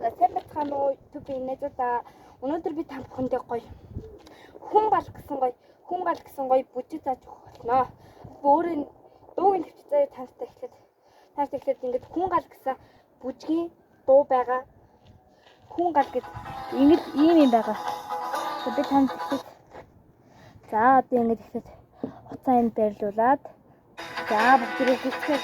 Сайн бацхан уу YouTube-ийн найзуудаа. Өнөөдөр би та бүхэндээ гоё хүн гал гэсэн гоё бүжиг зааж өгөх болно. Би өөрөө дуугийн төвчтэй заяа таньтай эхлээд ингээд хүн гал гэсэн бүжгийн дуу байгаа. Хүн гал гэд ингэж ийм байгаа. Би танд ихлэх. За одоо ингэж ихлэх уцаа энд байрлуулад. За бүгдээ гисгэх.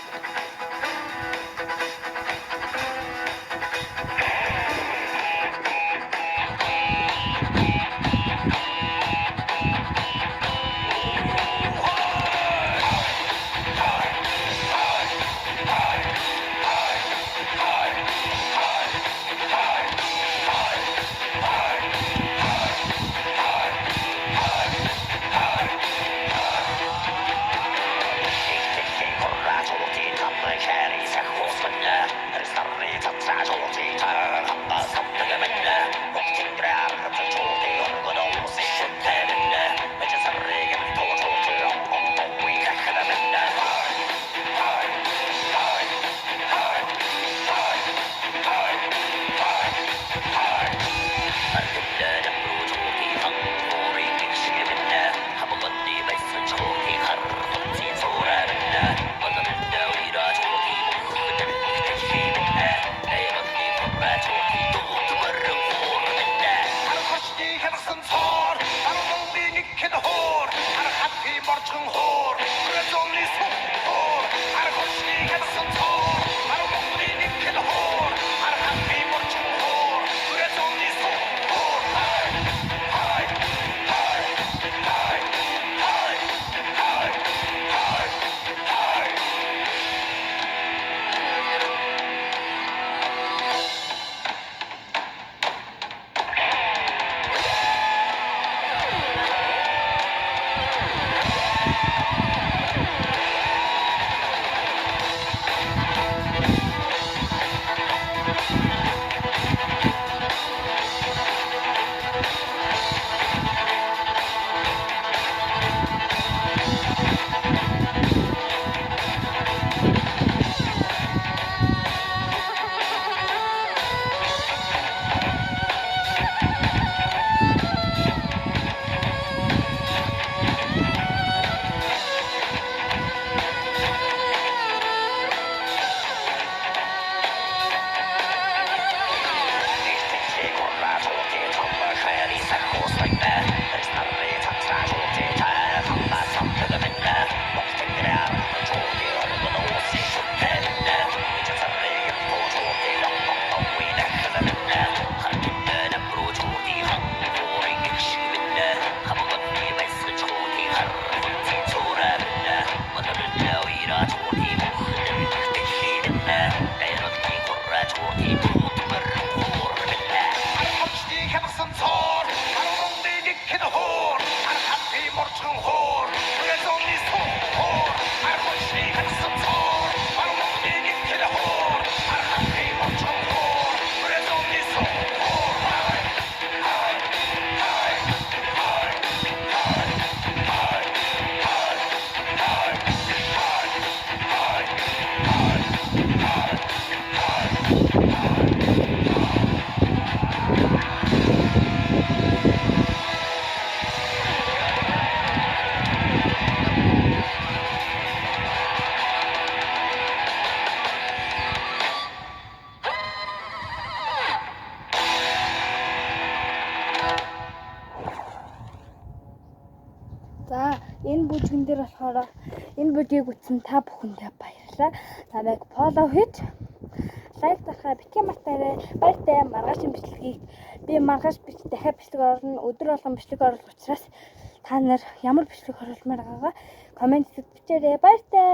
За энэ бүжгэн дээр болохоор энэ бүжгийг үзсэн та бүхэндээ баярлалаа. Намайг фоллоу хийж лайк дарахаа битгий мартаарай. Баяртай маргааш бичлэгийг би маргааш дахиад бичлэг оруулна. Өдөр болгон бичлэг оруулах учраас та нар ямар бичлэг оруулмаар байгаагаа комент бичээрэй. Баяртай.